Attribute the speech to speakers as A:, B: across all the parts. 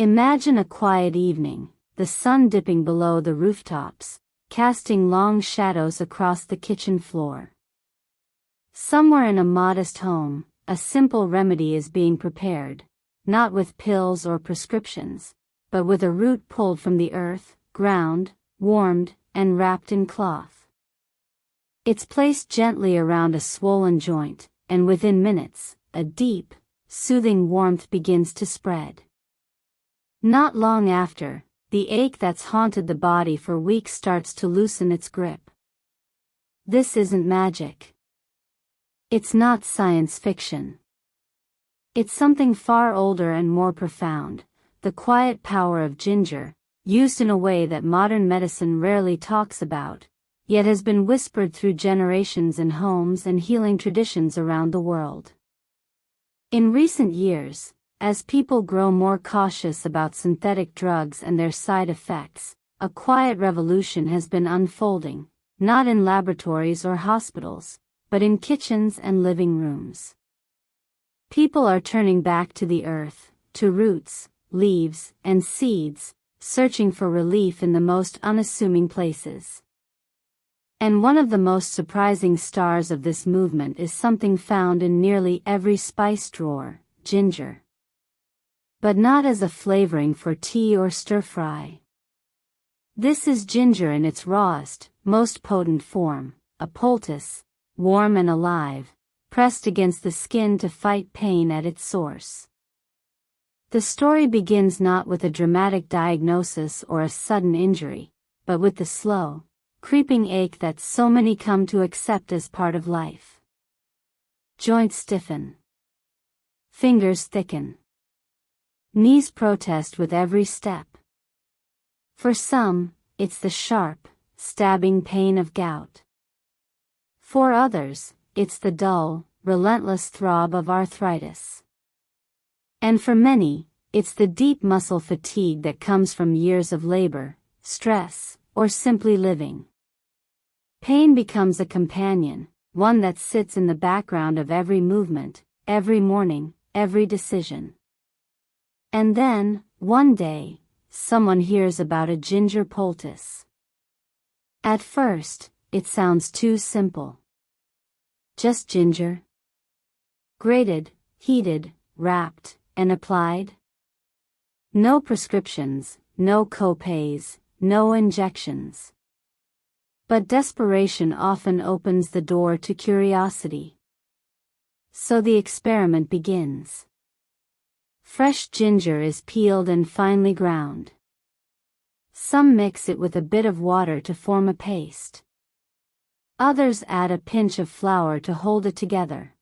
A: Imagine a quiet evening, the sun dipping below the rooftops, casting long shadows across the kitchen floor. Somewhere in a modest home, a simple remedy is being prepared, not with pills or prescriptions, but with a root pulled from the earth, ground, warmed, and wrapped in cloth. It's placed gently around a swollen joint, and within minutes, a deep, soothing warmth begins to spread. Not long after, the ache that's haunted the body for weeks starts to loosen its grip. This isn't magic. It's not science fiction. It's something far older and more profound, the quiet power of ginger, used in a way that modern medicine rarely talks about, yet has been whispered through generations in homes and healing traditions around the world. In recent years, as people grow more cautious about synthetic drugs and their side effects, a quiet revolution has been unfolding, not in laboratories or hospitals, but in kitchens and living rooms. People are turning back to the earth, to roots, leaves, and seeds, searching for relief in the most unassuming places. And one of the most surprising stars of this movement is something found in nearly every spice drawer: ginger. But not as a flavoring for tea or stir-fry. This is ginger in its rawest, most potent form, a poultice, warm and alive, pressed against the skin to fight pain at its source. The story begins not with a dramatic diagnosis or a sudden injury, but with the slow, creeping ache that so many come to accept as part of life. Joints stiffen. Fingers thicken. Knees protest with every step. For some, it's the sharp, stabbing pain of gout. For others, it's the dull, relentless throb of arthritis. And for many, it's the deep muscle fatigue that comes from years of labor, stress, or simply living. Pain becomes a companion, one that sits in the background of every movement, every morning, every decision. And then, one day, someone hears about a ginger poultice. At first, it sounds too simple. Just ginger. Grated, heated, wrapped, and applied. No prescriptions, no co-pays, no injections. But desperation often opens the door to curiosity. So the experiment begins. Fresh ginger is peeled and finely ground. Some mix it with a bit of water to form a paste. Others add a pinch of flour to hold it together.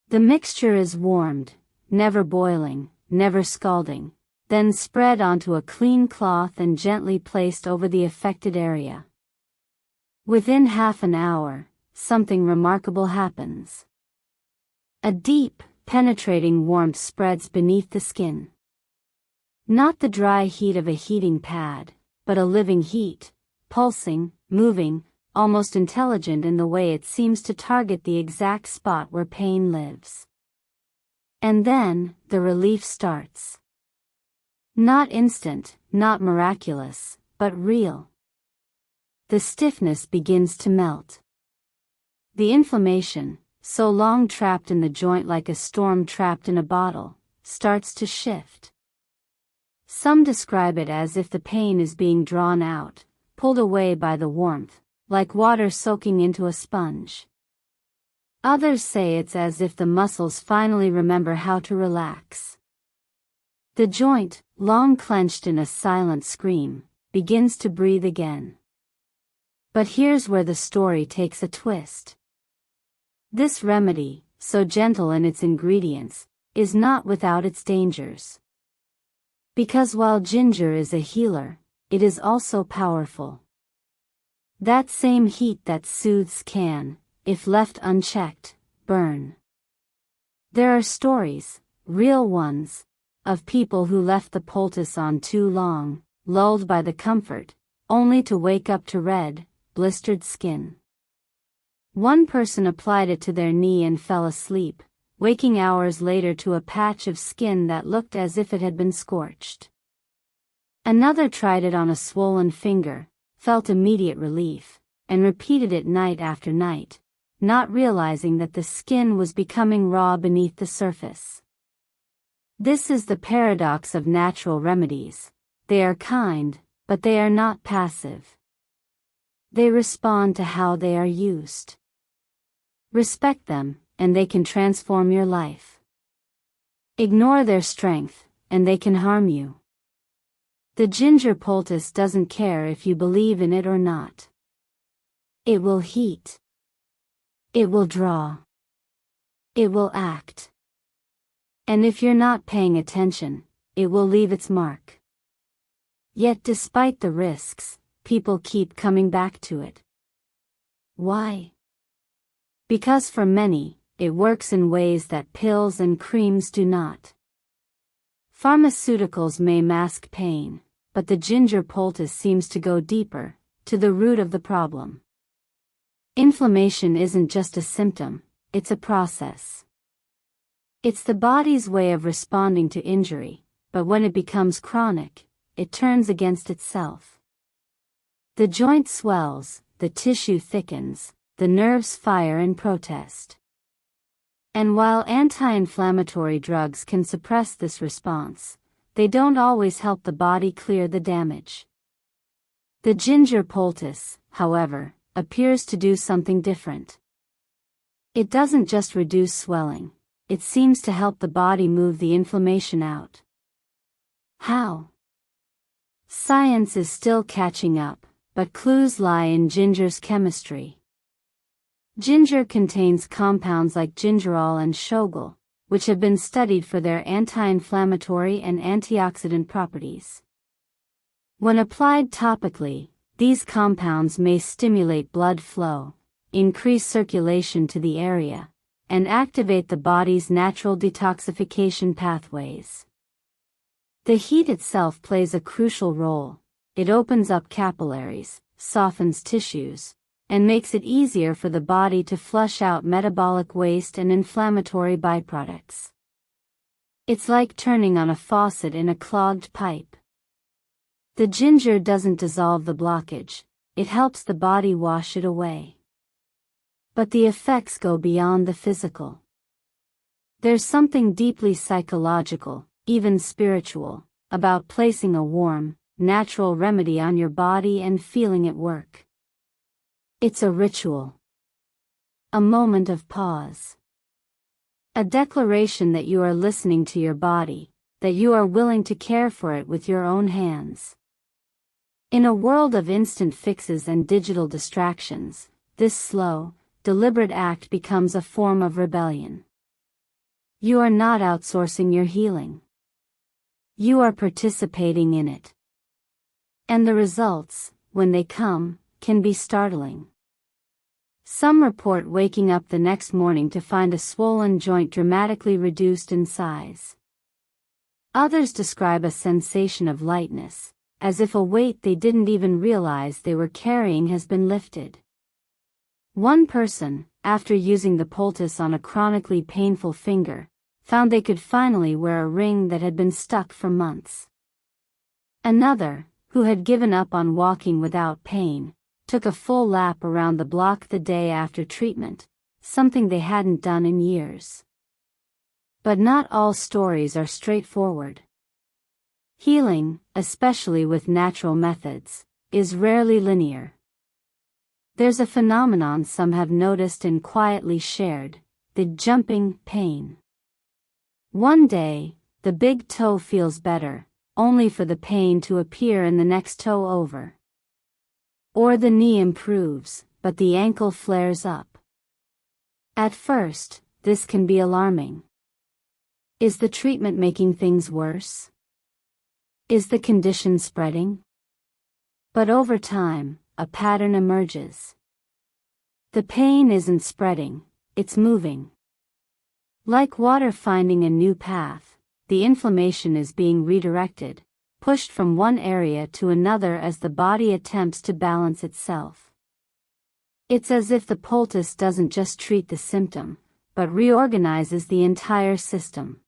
A: The mixture is warmed, never boiling, never scalding, then spread onto a clean cloth and gently placed over the affected area. Within half an hour, something remarkable happens. A deep, penetrating warmth spreads beneath the skin. Not the dry heat of a heating pad, but a living heat, pulsing, moving, almost intelligent in the way it seems to target the exact spot where pain lives. And then, the relief starts. Not instant, not miraculous, but real. The stiffness begins to melt. The inflammation, so long trapped in the joint like a storm trapped in a bottle, starts to shift. Some describe it as if the pain is being drawn out, pulled away by the warmth, like water soaking into a sponge. Others say it's as if the muscles finally remember how to relax. The joint, long clenched in a silent scream, begins to breathe again. But here's where the story takes a twist. This remedy, so gentle in its ingredients, is not without its dangers. Because while ginger is a healer, it is also powerful. That same heat that soothes can, if left unchecked, burn. There are stories, real ones, of people who left the poultice on too long, lulled by the comfort, only to wake up to red, blistered skin. One person applied it to their knee and fell asleep, waking hours later to a patch of skin that looked as if it had been scorched. Another tried it on a swollen finger, felt immediate relief, and repeated it night after night, not realizing that the skin was becoming raw beneath the surface. This is the paradox of natural remedies. They are kind, but they are not passive. They respond to how they are used. Respect them, and they can transform your life. Ignore their strength, and they can harm you. The ginger poultice doesn't care if you believe in it or not. It will heat. It will draw. It will act. And if you're not paying attention, it will leave its mark. Yet despite the risks, people keep coming back to it. Why? Because for many, it works in ways that pills and creams do not. Pharmaceuticals may mask pain, but the ginger poultice seems to go deeper, to the root of the problem. Inflammation isn't just a symptom, it's a process. It's the body's way of responding to injury, but when it becomes chronic, it turns against itself. The joint swells, the tissue thickens, the nerves fire in protest. And while anti-inflammatory drugs can suppress this response, they don't always help the body clear the damage. The ginger poultice, however, appears to do something different. It doesn't just reduce swelling, it seems to help the body move the inflammation out. How? Science is still catching up, but clues lie in ginger's chemistry. Ginger contains compounds like gingerol and shogal, which have been studied for their anti-inflammatory and antioxidant properties. When applied topically, these compounds may stimulate blood flow, increase circulation to the area, and activate the body's natural detoxification pathways. The heat itself plays a crucial role. It opens up capillaries, softens tissues, and makes it easier for the body to flush out metabolic waste and inflammatory byproducts. It's like turning on a faucet in a clogged pipe. The ginger doesn't dissolve the blockage, it helps the body wash it away. But the effects go beyond the physical. There's something deeply psychological, even spiritual, about placing a warm, natural remedy on your body and feeling it work. It's a ritual. A moment of pause. A declaration that you are listening to your body, that you are willing to care for it with your own hands. In a world of instant fixes and digital distractions, this slow, deliberate act becomes a form of rebellion. You are not outsourcing your healing. You are participating in it. And the results, when they come, can be startling. Some report waking up the next morning to find a swollen joint dramatically reduced in size. Others describe a sensation of lightness, as if a weight they didn't even realize they were carrying has been lifted. One person, after using the poultice on a chronically painful finger, found they could finally wear a ring that had been stuck for months. Another, who had given up on walking without pain, took a full lap around the block the day after treatment, something they hadn't done in years. But not all stories are straightforward. Healing, especially with natural methods, is rarely linear. There's a phenomenon some have noticed and quietly shared, the jumping pain. One day, the big toe feels better, only for the pain to appear in the next toe over. Or the knee improves, but the ankle flares up. At first, this can be alarming. Is the treatment making things worse? Is the condition spreading? But over time, a pattern emerges. The pain isn't spreading, it's moving. Like water finding a new path, the inflammation is being redirected, pushed from one area to another as the body attempts to balance itself. It's as if the poultice doesn't just treat the symptom, but reorganizes the entire system.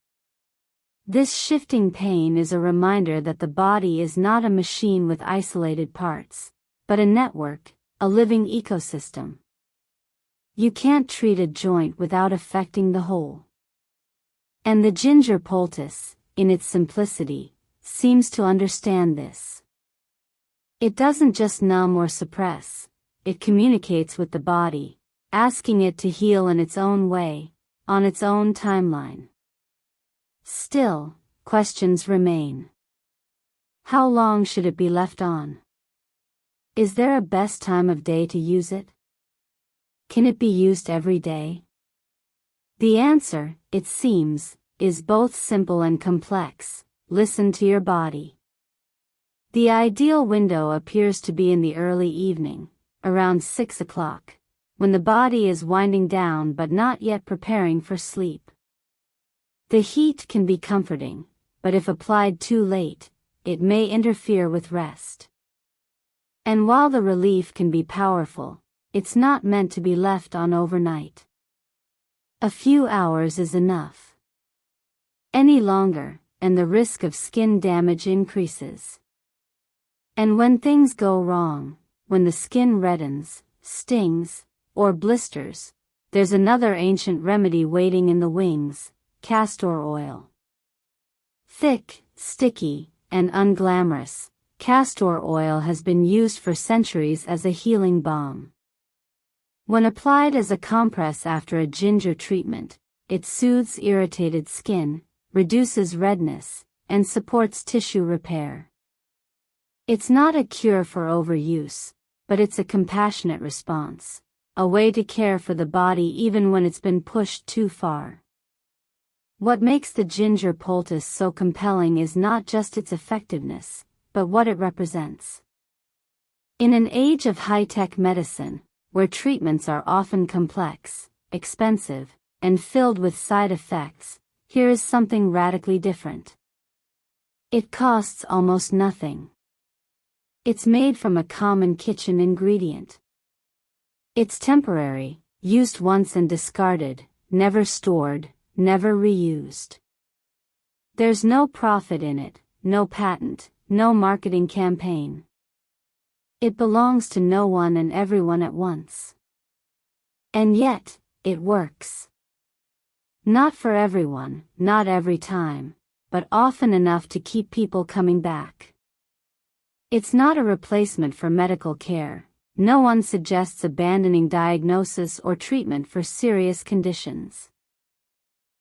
A: This shifting pain is a reminder that the body is not a machine with isolated parts, but a network, a living ecosystem. You can't treat a joint without affecting the whole. And the ginger poultice, in its simplicity, seems to understand this. It doesn't just numb or suppress, it communicates with the body, asking it to heal in its own way, on its own timeline. Still, questions remain. How long should it be left on? Is there a best time of day to use it? Can it be used every day? The answer, it seems, is both simple and complex. Listen to your body. The ideal window appears to be in the early evening, around 6 o'clock, when the body is winding down but not yet preparing for sleep. The heat can be comforting, but if applied too late, it may interfere with rest. And while the relief can be powerful, it's not meant to be left on overnight. A few hours is enough. Any longer, and the risk of skin damage increases. And when things go wrong, when the skin reddens, stings, or blisters, there's another ancient remedy waiting in the wings: castor oil. Thick, sticky, and unglamorous, castor oil has been used for centuries as a healing balm. When applied as a compress after a ginger treatment, it soothes irritated skin, reduces redness, and supports tissue repair. It's not a cure for overuse, but it's a compassionate response, a way to care for the body even when it's been pushed too far. What makes the ginger poultice so compelling is not just its effectiveness, but what it represents. In an age of high-tech medicine, where treatments are often complex, expensive, and filled with side effects, here is something radically different. It costs almost nothing. It's made from a common kitchen ingredient. It's temporary, used once and discarded, never stored, never reused. There's no profit in it, no patent, no marketing campaign. It belongs to no one and everyone at once. And yet, it works. Not for everyone, not every time, but often enough to keep people coming back. It's not a replacement for medical care. No one suggests abandoning diagnosis or treatment for serious conditions.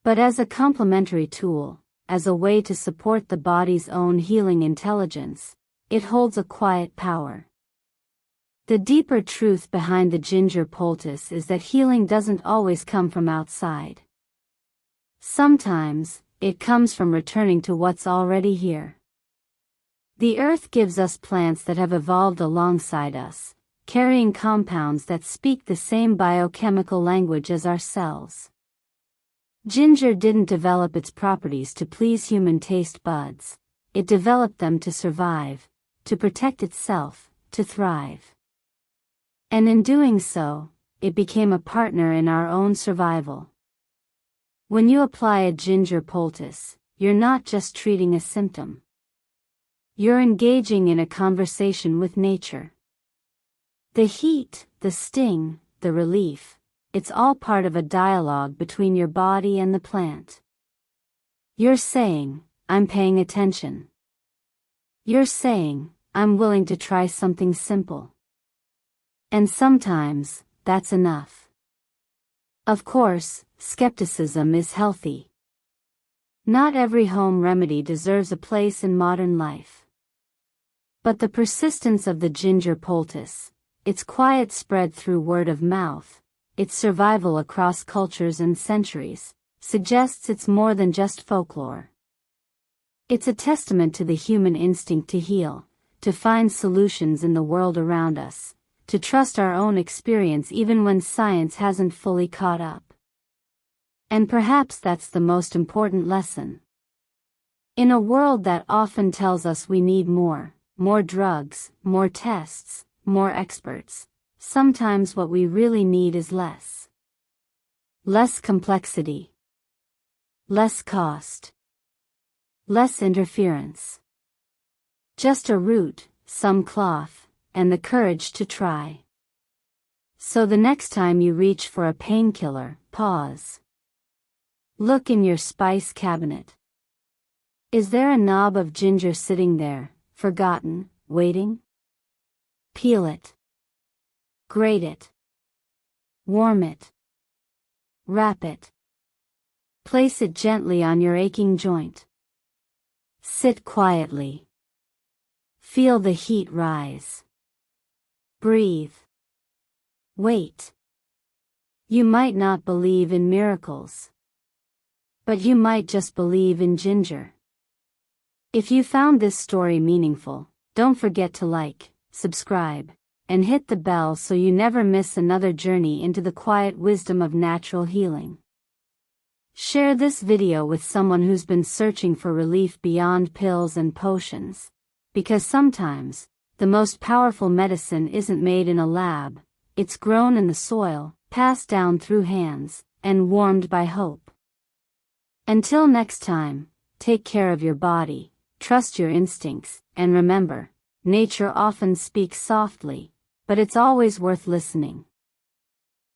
A: But as a complementary tool, as a way to support the body's own healing intelligence, it holds a quiet power. The deeper truth behind the ginger poultice is that healing doesn't always come from outside. Sometimes, it comes from returning to what's already here. The earth gives us plants that have evolved alongside us, carrying compounds that speak the same biochemical language as our cells. Ginger didn't develop its properties to please human taste buds. It developed them to survive, to protect itself, to thrive. And in doing so, it became a partner in our own survival. When you apply a ginger poultice, you're not just treating a symptom. You're engaging in a conversation with nature. The heat, the sting, the relief, it's all part of a dialogue between your body and the plant. You're saying, I'm paying attention. You're saying, I'm willing to try something simple. And sometimes, that's enough. Of course, skepticism is healthy. Not every home remedy deserves a place in modern life. But the persistence of the ginger poultice, its quiet spread through word of mouth, its survival across cultures and centuries, suggests it's more than just folklore. It's a testament to the human instinct to heal, to find solutions in the world around us, to trust our own experience even when science hasn't fully caught up. And perhaps that's the most important lesson. In a world that often tells us we need more drugs, more tests, more experts, sometimes what we really need is less. Less complexity. Less cost. Less interference. Just a root, some cloth, and the courage to try. So the next time you reach for a painkiller, pause. Look in your spice cabinet. Is there a knob of ginger sitting there, forgotten, waiting? Peel it. Grate it. Warm it. Wrap it. Place it gently on your aching joint. Sit quietly. Feel the heat rise. Breathe. Wait. You might not believe in miracles, but you might just believe in ginger. If you found this story meaningful, don't forget to like, subscribe, and hit the bell so you never miss another journey into the quiet wisdom of natural healing. Share this video with someone who's been searching for relief beyond pills and potions, because sometimes, the most powerful medicine isn't made in a lab, it's grown in the soil, passed down through hands, and warmed by hope. Until next time, take care of your body, trust your instincts, and remember, nature often speaks softly, but it's always worth listening.